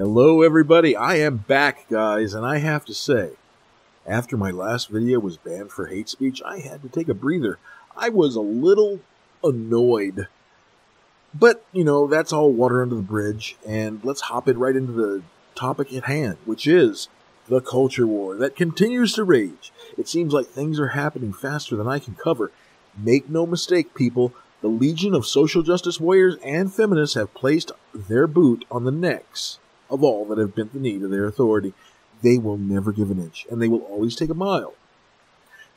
Hello everybody, I am back guys, and I have to say, after my last video was banned for hate speech, I had to take a breather. I was a little annoyed. But, you know, that's all water under the bridge, and let's hop it right into the topic at hand, which is the culture war that continues to rage. It seems like things are happening faster than I can cover. Make no mistake, people, the legion of social justice warriors and feminists have placed their boot on the necks of all that have bent the knee to their authority. They will never give an inch, and they will always take a mile.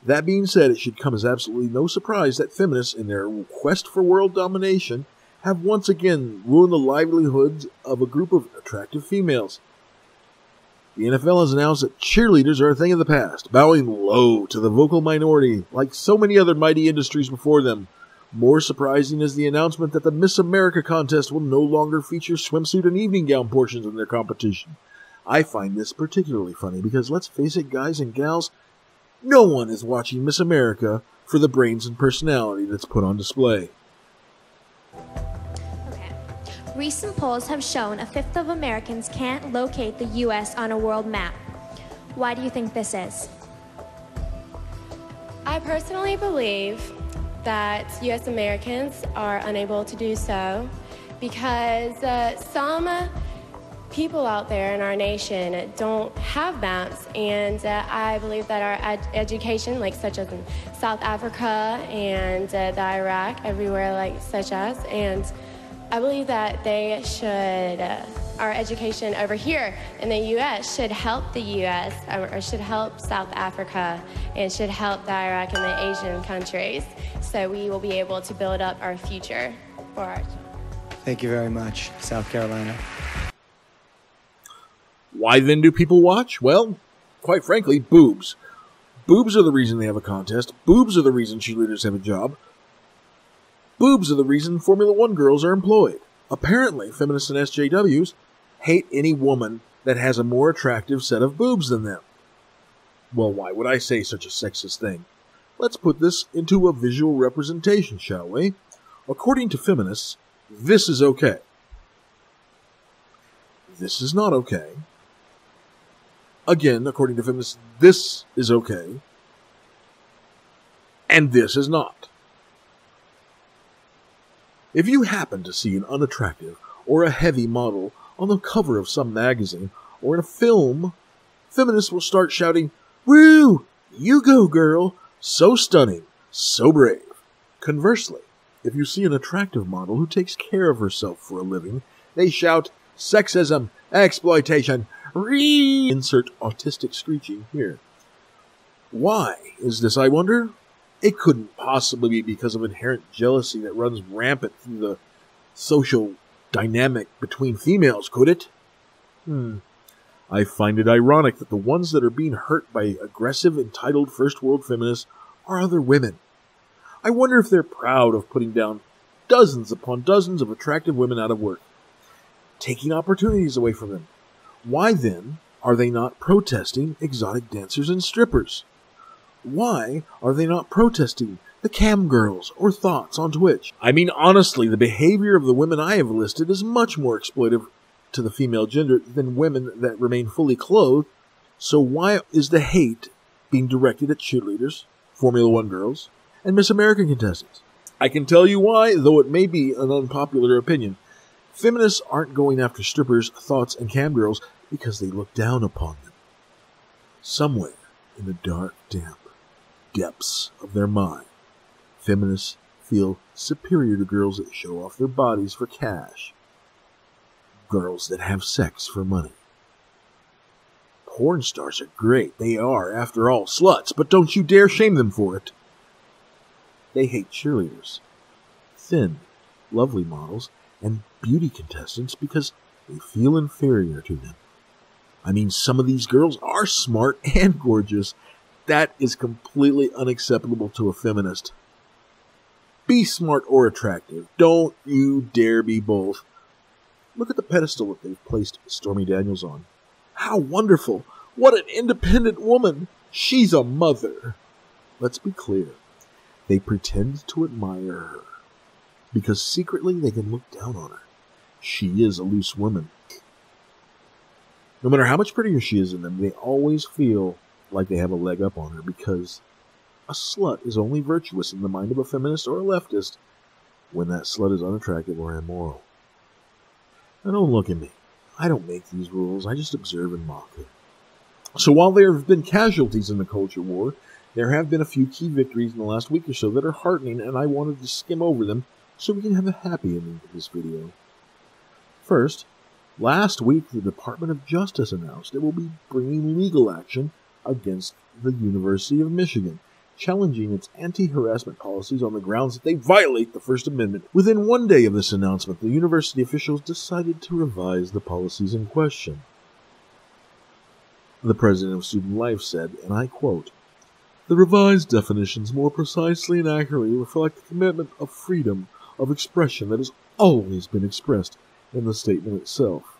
That being said, it should come as absolutely no surprise that feminists, in their quest for world domination, have once again ruined the livelihoods of a group of attractive females. The NFL has announced that cheerleaders are a thing of the past, bowing low to the vocal minority, like so many other mighty industries before them. More surprising is the announcement that the Miss America contest will no longer feature swimsuit and evening gown portions in their competition. I find this particularly funny because, let's face it, guys and gals, no one is watching Miss America for the brains and personality that's put on display. Recent polls have shown a fifth of Americans can't locate the U.S. on a world map. Why do you think this is? I personally believe that U.S. Americans are unable to do so because some people out there in our nation don't have maps, and I believe that our education, like such as in South Africa and the Iraq, everywhere like such as, and I believe that they should, our education over here in the U.S. should help the U.S. or should help South Africa and should help the Iraq and the Asian countries, so we will be able to build up our future for our children. Thank you very much, South Carolina. Why then do people watch? Well, quite frankly, boobs. Boobs are the reason they have a contest. Boobs are the reason cheerleaders have a job. Boobs are the reason Formula One girls are employed. Apparently, feminists and SJWs hate any woman that has a more attractive set of boobs than them. Well, why would I say such a sexist thing? Let's put this into a visual representation, shall we? According to feminists, this is okay. This is not okay. Again, according to feminists, this is okay. And this is not. If you happen to see an unattractive or a heavy model on the cover of some magazine or in a film, feminists will start shouting, "Woo! You go, girl! So stunning! So brave!" Conversely, if you see an attractive model who takes care of herself for a living, they shout, "Sexism! Exploitation! Insert autistic screeching here." Why is this, I wonder? It couldn't possibly be because of inherent jealousy that runs rampant through the social dynamic between females, could it? I find it ironic that the ones that are being hurt by aggressive, entitled first world feminists are other women. I wonder if they're proud of putting down dozens upon dozens of attractive women out of work, taking opportunities away from them. Why then are they not protesting exotic dancers and strippers? Why are they not protesting the Camgirls or THOTs on Twitch? I mean, honestly, the behavior of the women I have listed is much more exploitive to the female gender than women that remain fully clothed. So why is the hate being directed at cheerleaders, Formula One girls, and Miss America contestants? I can tell you why, though it may be an unpopular opinion. Feminists aren't going after strippers, THOTs, and Camgirls because they look down upon them. Somewhere in the dark, damp depths of their mind, feminists feel superior to girls that show off their bodies for cash, girls that have sex for money. Porn stars are great. They are, after all, sluts, but don't you dare shame them for it. They hate cheerleaders, thin, lovely models, and beauty contestants because they feel inferior to them. I mean, some of these girls are smart and gorgeous. That is completely unacceptable to a feminist. Be smart or attractive. Don't you dare be both. Look at the pedestal that they've placed Stormy Daniels on. How wonderful! What an independent woman! She's a mother! Let's be clear. They pretend to admire her because secretly they can look down on her. She is a loose woman. No matter how much prettier she is than them, they always feel like they have a leg up on her, because a slut is only virtuous in the mind of a feminist or a leftist when that slut is unattractive or immoral. Now don't look at me. I don't make these rules. I just observe and mock them. So while there have been casualties in the culture war, there have been a few key victories in the last week or so that are heartening, and I wanted to skim over them so we can have a happy ending to this video. First, last week the Department of Justice announced it will be bringing legal action against the University of Michigan, challenging its anti-harassment policies on the grounds that they violate the First Amendment. Within one day of this announcement, the university officials decided to revise the policies in question. The president of Student Life said, and I quote, "The revised definitions more precisely and accurately reflect the commitment of freedom of expression that has always been expressed in the statement itself."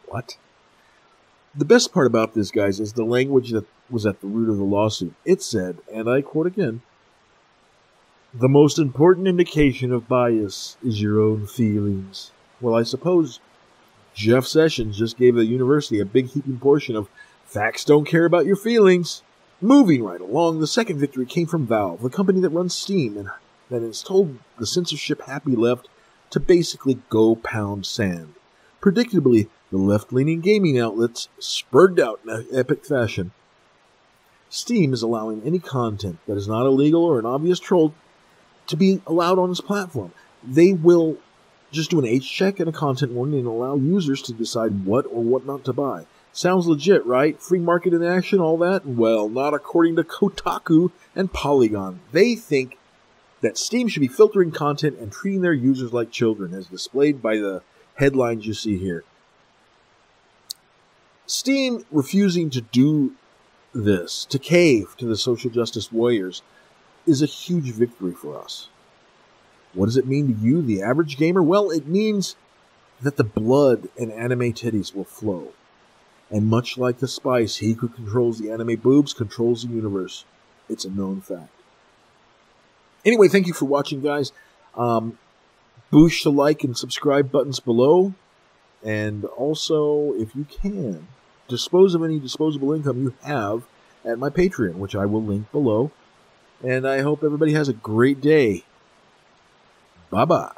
What? The best part about this, guys, is the language that was at the root of the lawsuit. It said, and I quote again, "The most important indication of bias is your own feelings." Well, I suppose Jeff Sessions just gave the university a big heaping portion of facts don't care about your feelings. Moving right along, the second victory came from Valve, the company that runs Steam, and that has told the censorship-happy left to basically go pound sand. Predictably, the left-leaning gaming outlets spurred out in epic fashion. Steam is allowing any content that is not illegal or an obvious troll to be allowed on its platform. They will just do an H-check and a content warning and allow users to decide what or what not to buy. Sounds legit, right? Free market in action, all that? Well, not according to Kotaku and Polygon. They think that Steam should be filtering content and treating their users like children, as displayed by the headlines you see here. Steam refusing to do this, to cave to the social justice warriors, is a huge victory for us. What does it mean to you, the average gamer? Well, it means that the blood and anime titties will flow. And much like the spice, he who controls the anime boobs controls the universe. It's a known fact. Anyway, thank you for watching, guys. Boosh the like and subscribe buttons below. And also, if you can, dispose of any disposable income you have at my Patreon, which I will link below. And I hope everybody has a great day. Bye-bye.